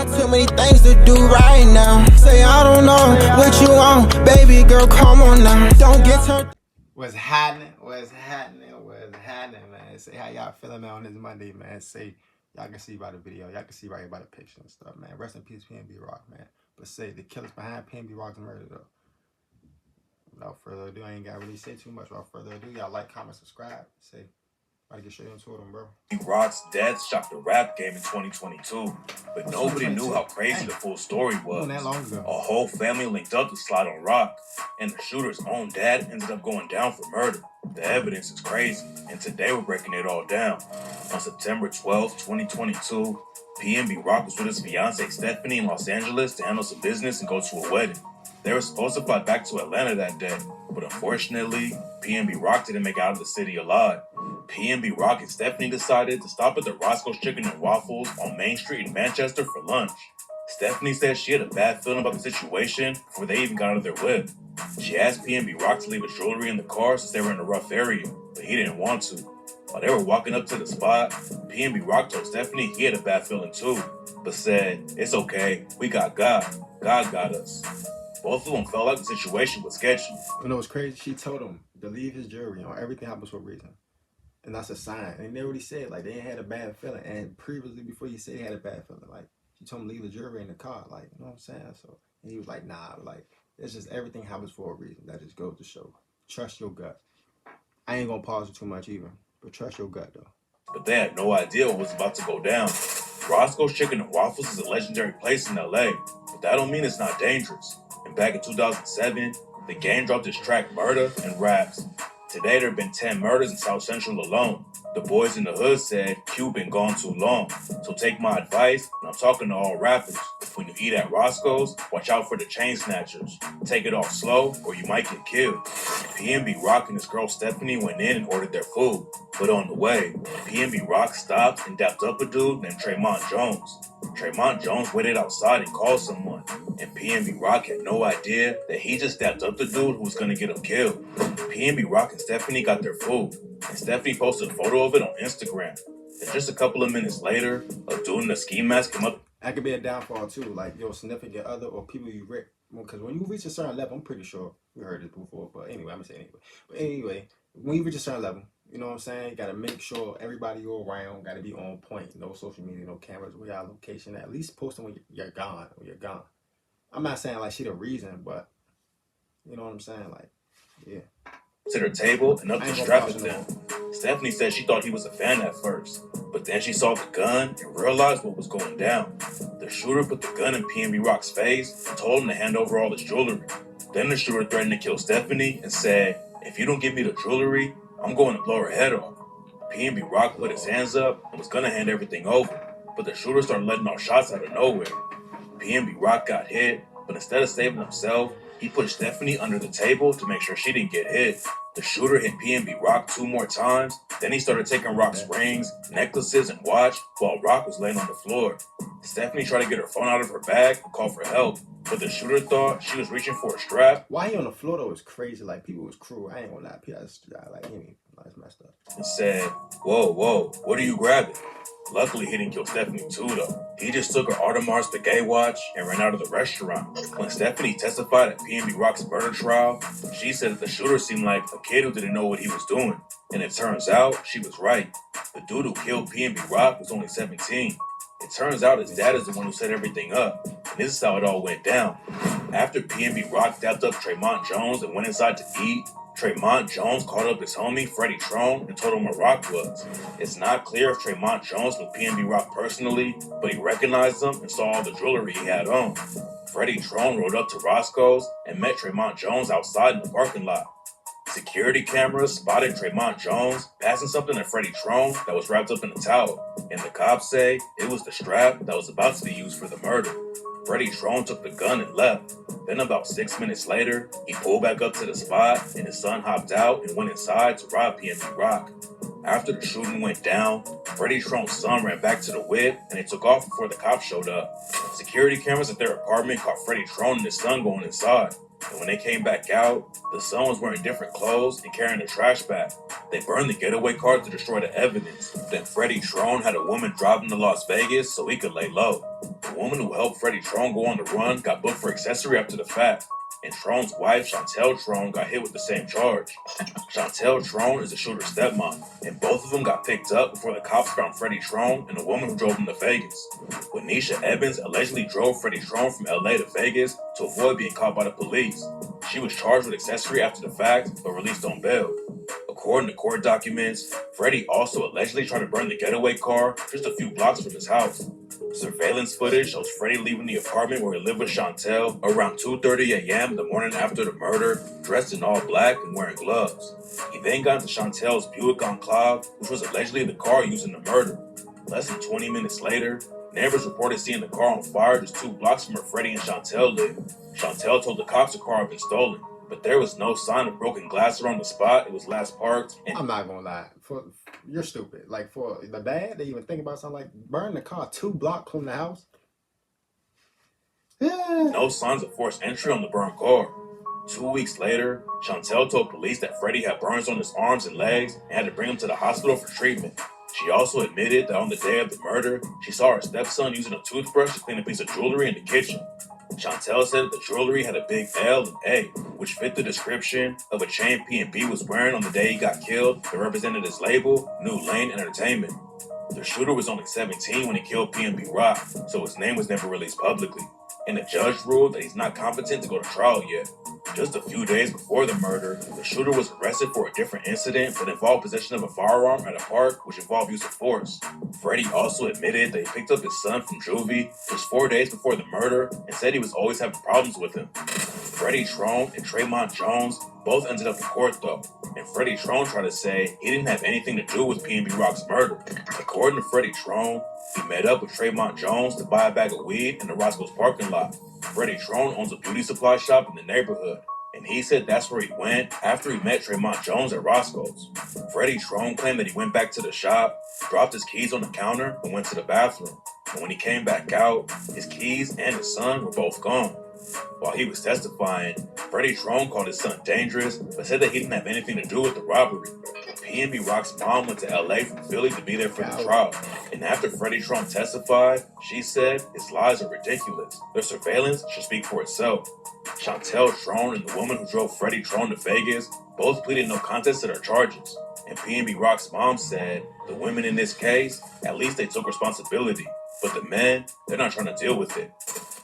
got too many things to do right now. Say I don't know what you want, baby girl, come on now. Don't get turned. What's happening? What's happening? What's happening, man? Say how y'all feeling, man, on this Monday, man. Say y'all can see by the video, y'all can see right by the picture and stuff, man. Rest in peace, PNB Rock, man. But say the killers behind PNB Rock's murder, though. Without further ado, I ain't gotta really say too much. Without further ado, y'all like, comment, subscribe. Say, gotta get straight into it, bro. Rock's death shocked the rap game in 2022, but nobody knew how crazy the full story was. A whole family linked up to slide on Rock, and the shooter's own dad ended up going down for murder. The evidence is crazy, and today we're breaking it all down. On September 12, 2022, PNB Rock was with his fiancée Stephanie in Los Angeles to handle some business and go to a wedding. They were supposed to fly back to Atlanta that day, but unfortunately, PNB Rock didn't make it out of the city alive. PNB Rock and Stephanie decided to stop at the Roscoe's Chicken and Waffles on Main Street in Manchester for lunch. Stephanie said she had a bad feeling about the situation before they even got out of their whip. She asked PNB Rock to leave his jewelry in the car since they were in a rough area, but he didn't want to. While they were walking up to the spot, PNB Rock told Stephanie he had a bad feeling too, but said, "It's okay, we got God. God got us." Both of them felt like the situation was sketchy. You know what's crazy? She told him to leave his jewelry on. Everything happens for a reason. And that's a sign. And they already said, like, they had a bad feeling. And previously, before you said they had a bad feeling, like, she told him to leave the jewelry in the car. Like, you know what I'm saying? So, and he was like, nah, like, it's just everything happens for a reason. That just goes to show. Trust your gut. I ain't gonna pause it too much either, but trust your gut, though. But they had no idea what was about to go down. Roscoe's Chicken and Waffles is a legendary place in LA, but that don't mean it's not dangerous. And back in 2007, the gang dropped its track Murder and Raps. Today, there have been 10 murders in South Central alone. The boys in the hood said Q been gone too long. So take my advice, and I'm talking to all rappers. When you eat at Roscoe's, watch out for the chain snatchers. Take it off slow, or you might get killed. PNB Rock and his girl Stephanie went in and ordered their food. But on the way, PNB Rock stopped and dapped up a dude named Tremont Jones. Tremont Jones waited outside and called someone, and PNB Rock had no idea that he just dapped up the dude who was gonna get him killed. PNB Rock and Stephanie got their food, and Stephanie posted a photo of it on Instagram. And just a couple of minutes later, a dude in a ski mask came up. That could be a downfall too, like your significant other or people you reach. Because when you reach a certain level, I'm pretty sure we heard this before, but anyway, I'm gonna say it anyway. But anyway, when you reach a certain level, you know what I'm saying? You gotta make sure everybody you're around gotta be on point. No social media, no cameras, where your location. At least posting when you're gone. When you're gone. I'm not saying like she the reason, but you know what I'm saying? Like, yeah. To their table and up to strap with them. Stephanie said she thought he was a fan at first, but then she saw the gun and realized what was going down. The shooter put the gun in PNB Rock's face and told him to hand over all his jewelry. Then the shooter threatened to kill Stephanie and said, "If you don't give me the jewelry, I'm going to blow her head off." PNB Rock put his hands up and was gonna hand everything over, but the shooter started letting off shots out of nowhere. PNB Rock got hit, but instead of saving himself, he put Stephanie under the table to make sure she didn't get hit. The shooter hit PNB Rock 2 more times, then he started taking Rock's rings, necklaces, and watch while Rock was laying on the floor. Stephanie tried to get her phone out of her bag and call for help, but the shooter thought she was reaching for a strap. Why he on the floor though is crazy. Like, people was cruel. I ain't gonna lie. People like, that's messed up. And said, whoa, what are you grabbing? Luckily, he didn't kill Stephanie too, though. He just took her Audemars Piguet watch and ran out of the restaurant. When Stephanie testified at PNB Rock's murder trial, she said that the shooter seemed like a kid who didn't know what he was doing. And it turns out she was right. The dude who killed PNB Rock was only 17. It turns out his dad is the one who set everything up, and this is how it all went down. After PNB Rock dapped up Tremont Jones and went inside to eat, Tremont Jones called up his homie, Freddie Trone, and told him where Rock was. It's not clear if Tremont Jones knew PNB Rock personally, but he recognized him and saw all the jewelry he had on. Freddie Trone rode up to Roscoe's and met Tremont Jones outside in the parking lot. Security cameras spotted Tremont Jones passing something to Freddie Trone that was wrapped up in a towel, and the cops say it was the strap that was about to be used for the murder. Freddie Trone took the gun and left. Then about 6 minutes later, he pulled back up to the spot and his son hopped out and went inside to rob PNB Rock. After the shooting went down, Freddie Trone's son ran back to the whip and they took off before the cops showed up. Security cameras at their apartment caught Freddie Trone and his son going inside. And when they came back out, the son was wearing different clothes and carrying a trash bag. They burned the getaway car to destroy the evidence. Then Freddie Trone had a woman driving to Las Vegas so he could lay low. The woman who helped Freddie Trone go on the run got booked for accessory after the fact, and Trone's wife, Chantel Trone, got hit with the same charge. Chantel Trone is the shooter's stepmom, and both of them got picked up before the cops found Freddie Trone and the woman who drove him to Vegas. Quenisha Evans allegedly drove Freddie Trone from LA to Vegas to avoid being caught by the police. She was charged with accessory after the fact, but released on bail. According to court documents, Freddie also allegedly tried to burn the getaway car just a few blocks from his house. Surveillance footage shows Freddie leaving the apartment where he lived with Chantel around 2:30 a.m. the morning after the murder, dressed in all black and wearing gloves. He then got into Chantel's Buick Enclave, which was allegedly the car used in the murder. Less than 20 minutes later, neighbors reported seeing the car on fire just 2 blocks from where Freddie and Chantel lived. Chantel told the cops the car had been stolen, but there was no sign of broken glass around the spot it was last parked. I'm not gonna lie. You're stupid. Like, for the bad, they even think about something like burn the car 2 blocks from the house. No signs of forced entry on the burned car. 2 weeks later, Chantel told police that Freddie had burns on his arms and legs and had to bring him to the hospital for treatment. She also admitted that on the day of the murder, she saw her stepson using a toothbrush to clean a piece of jewelry in the kitchen. Chantel said that the jewelry had a big L and A, which fit the description of a chain P&B was wearing on the day he got killed that represented his label, New Lane Entertainment. The shooter was only 17 when he killed P&B Rock, so his name was never released publicly, and the judge ruled that he's not competent to go to trial yet. Just a few days before the murder, the shooter was arrested for a different incident that involved possession of a firearm at a park, which involved use of force. Freddie also admitted that he picked up his son from juvie just 4 days before the murder and said he was always having problems with him. Freddie Trone and Tremont Jones both ended up in court though, and Freddie Trone tried to say he didn't have anything to do with P&B Rock's murder. According to Freddie Trone, he met up with Tremont Jones to buy a bag of weed in the Roscoe's parking lot. Freddie Trone owns a beauty supply shop in the neighborhood, and he said that's where he went after he met Tremont Jones at Roscoe's. Freddie Trone claimed that he went back to the shop, dropped his keys on the counter, and went to the bathroom. And when he came back out, his keys and his son were both gone. While he was testifying, Freddie Trone called his son dangerous, but said that he didn't have anything to do with the robbery. P&B Rock's mom went to LA from Philly to be there for the trial, and after Freddie Trone testified, she said his lies are ridiculous. Their surveillance should speak for itself. Chantel Trone and the woman who drove Freddie Trone to Vegas both pleaded no contest to their charges, and P&B Rock's mom said the women in this case, at least they took responsibility, but the men, they're not trying to deal with it.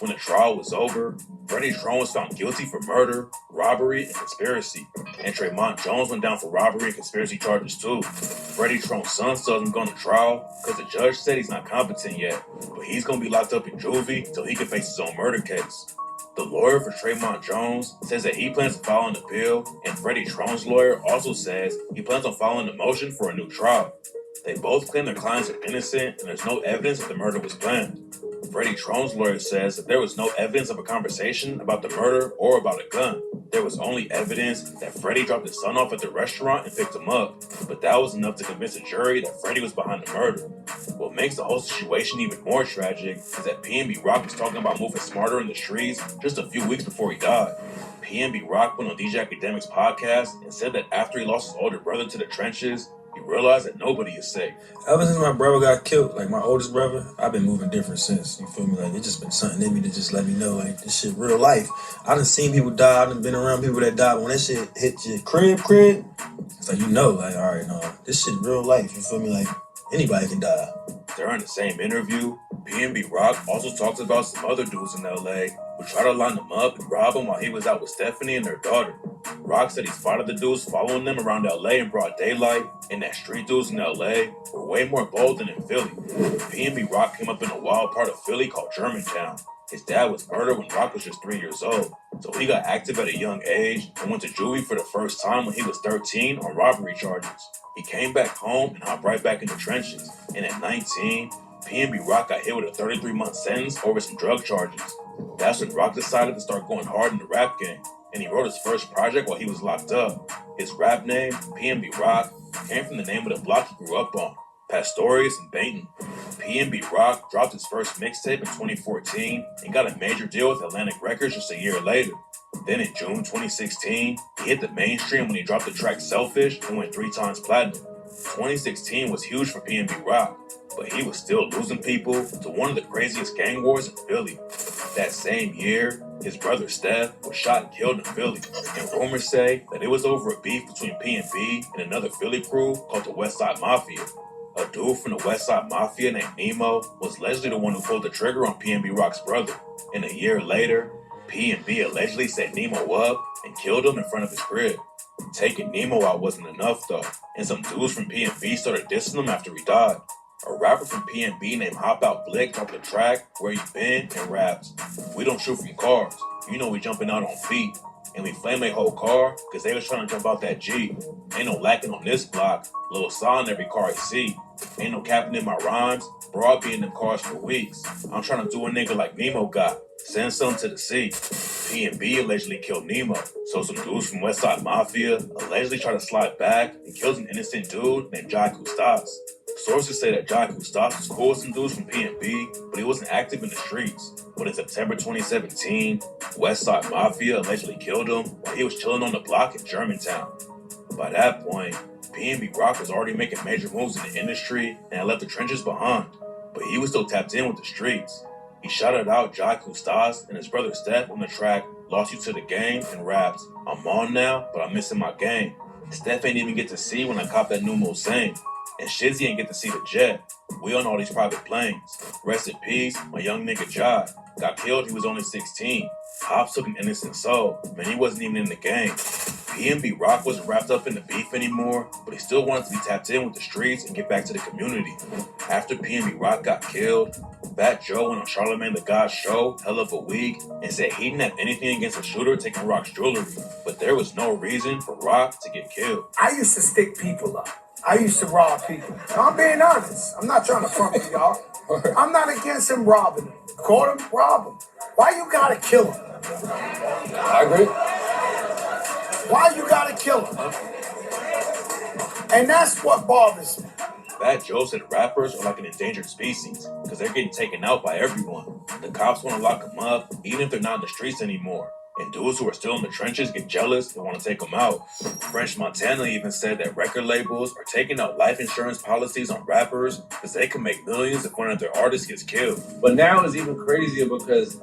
When the trial was over, Freddie Trone was found guilty for murder, robbery, and conspiracy, and Tremont Jones went down for robbery and conspiracy charges too. Freddie Trone's son still hasn't gone to trial because the judge said he's not competent yet, but he's going to be locked up in juvie till he can face his own murder case. The lawyer for Tremont Jones says that he plans to file an appeal, and Freddie Trone's lawyer also says he plans on filing a motion for a new trial. They both claim their clients are innocent and there's no evidence that the murder was planned. Freddie Trone's lawyer says that there was no evidence of a conversation about the murder or about a gun. There was only evidence that Freddie dropped his son off at the restaurant and picked him up, but that was enough to convince the jury that Freddie was behind the murder. What makes the whole situation even more tragic is that P&B Rock was talking about moving smarter in the streets just a few weeks before he died. P&B Rock went on DJ Academic's podcast and said that after he lost his older brother to the trenches, he realized that nobody is safe. Ever since my brother got killed, like my oldest brother, I've been moving different since. You feel me? Like, it's just been something in me to just let me know, like, this shit real life. I done seen people die. I done been around people that died. When that shit hit your crib, it's like, you know, like, all right, no, this shit real life. You feel me? Like, anybody can die. During the same interview, P&B Rock also talks about some other dudes in LA who tried to line him up and rob him while he was out with Stephanie and their daughter. Rock said he spotted the dudes following them around LA in broad daylight, and that street dudes in LA were way more bold than in Philly. P&B Rock came up in a wild part of Philly called Germantown. His dad was murdered when Rock was just 3 years old, so he got active at a young age and went to juvie for the first time when he was 13 on robbery charges. He came back home and hopped right back in the trenches, and at 19, P&B Rock got hit with a 33-month sentence over some drug charges. That's when Rock decided to start going hard in the rap game, and he wrote his first project while he was locked up. His rap name, P&B Rock, came from the name of the block he grew up on, Pastorius and Baton. P&B Rock dropped his first mixtape in 2014 and got a major deal with Atlantic Records just a year later. Then in June 2016, he hit the mainstream when he dropped the track Selfish and went 3 times platinum. 2016 was huge for P&B Rock. but he was still losing people to one of the craziest gang wars in Philly. That same year, his brother Steph was shot and killed in Philly, and rumors say that it was over a beef between P&B and another Philly crew called the West Side Mafia. A dude from the West Side Mafia named Nemo was allegedly the one who pulled the trigger on P&B Rock's brother, and a year later, P&B allegedly set Nemo up and killed him in front of his crib. Taking Nemo out wasn't enough though, and some dudes from P&B started dissing him after he died. A rapper from P&B named Hop Out Blick dropped the track Where You Been and raps, "We don't shoot from cars, you know we jumping out on feet. And we flame their whole car, cause they was trying to jump out that G. Ain't no lacking on this block, little saw in every car I see. Ain't no capping in my rhymes, bro, I'll be in them cars for weeks. I'm trying to do a nigga like Nemo got, send some to the sea." P&B allegedly killed Nemo, so some dudes from Westside Mafia allegedly tried to slide back and killed an innocent dude named Jai Kustas. Sources say that Jai Kustas was cool with some dudes from P&B, but he wasn't active in the streets. But in September 2017, Westside Mafia allegedly killed him while he was chilling on the block in Germantown. By that point, P&B Rock was already making major moves in the industry and had left the trenches behind, but he was still tapped in with the streets. He shouted out Jai Kustas and his brother Steph on the track Lost You to the Game and raps, "I'm on now, but I'm missing my game. Steph ain't even get to see when I cop that new Mulsanne. And Shizzy ain't get to see the jet. We on all these private planes. Rest in peace, my young nigga Jai. Got killed, he was only 16. Hops took an innocent soul. Man, he wasn't even in the game." P&B Rock wasn't wrapped up in the beef anymore, but he still wanted to be tapped in with the streets and get back to the community. After P&B Rock got killed, Fat Joe went on Charlamagne the God's show, Hell of a Week, and said he didn't have anything against the shooter taking Rock's jewelry, but there was no reason for Rock to get killed. I used to stick people up. I used to rob people. I'm being honest. I'm not trying to front with y'all. I'm not against him robbing them. Caught him, rob him. Why you gotta kill him? I agree. Why you gotta kill him? And that's what bothers me. Fat Joe said rappers are like an endangered species because they're getting taken out by everyone. The cops want to lock them up even if they're not in the streets anymore. And dudes who are still in the trenches get jealous and want to take them out. French Montana even said that record labels are taking out life insurance policies on rappers because they can make millions if one of their artists gets killed. But now it's even crazier because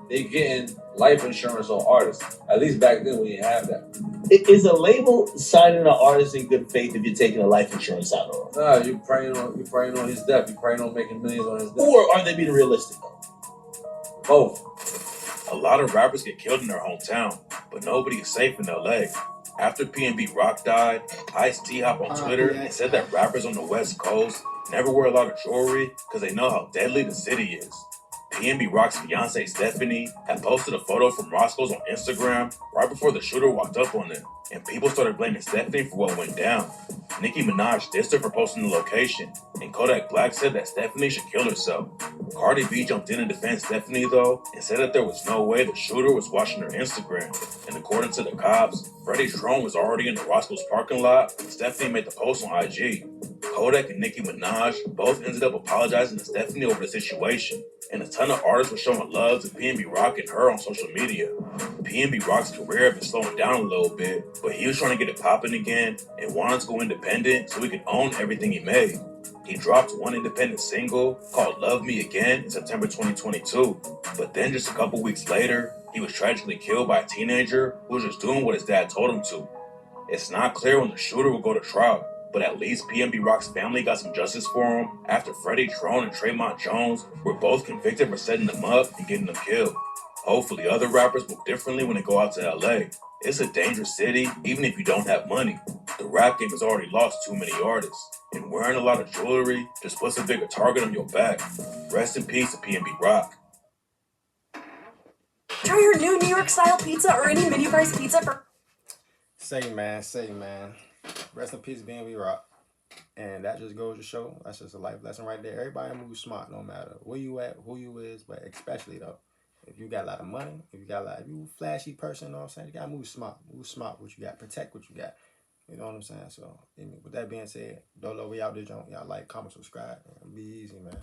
they getting life insurance on artists. At least back then we didn't have that. Is a label signing an artist in good faith if you're taking a life insurance out on him? Nah, you praying on his death. You praying on making millions on his death. Or are they being realistic though? Both. A lot of rappers get killed in their hometown, but nobody is safe in LA. After P&B Rock died, Ice-T hopped on Twitter and said that rappers on the West Coast never wear a lot of jewelry because they know how deadly the city is. P&B Rock's fiance Stephanie had posted a photo from Roscoe's on Instagram right before the shooter walked up on them, and people started blaming Stephanie for what went down. Nicki Minaj dissed her for posting the location, and Kodak Black said that Stephanie should kill herself. Cardi B jumped in and defended Stephanie though, and said that there was no way the shooter was watching her Instagram. And according to the cops, Freddie Trone was already in the Roscoe's parking lot when Stephanie made the post on IG. Kodak and Nicki Minaj both ended up apologizing to Stephanie over the situation, and a ton of artists were showing love to P&B Rock and her on social media. P&B Rock's career had been slowing down a little bit, but he was trying to get it popping again and wanted to go independent so he could own everything he made. He dropped one independent single called Love Me Again in September 2022, but then just a couple weeks later, he was tragically killed by a teenager who was just doing what his dad told him to. It's not clear when the shooter will go to trial, but at least P&B Rock's family got some justice for him after Freddie Trone and Tremont Jones were both convicted for setting them up and getting them killed. Hopefully other rappers move differently when they go out to LA. It's a dangerous city even if you don't have money. The rap game has already lost too many artists, and wearing a lot of jewelry just puts a bigger target on your back. Rest in peace to P&B Rock. Try your new New York style pizza or any mini price pizza for Say man. Rest in peace, B&B Rock. And that just goes to show, that's just a life lesson right there. Everybody moves smart no matter where you at, who you is, but especially though, if you got a lot of money, if you a flashy person, you know what I'm saying, you gotta move smart. Move smart what you got, protect what you got. You know what I'm saying? So, with that being said, Dolo, we out there, y'all like, comment, subscribe, and be easy, man.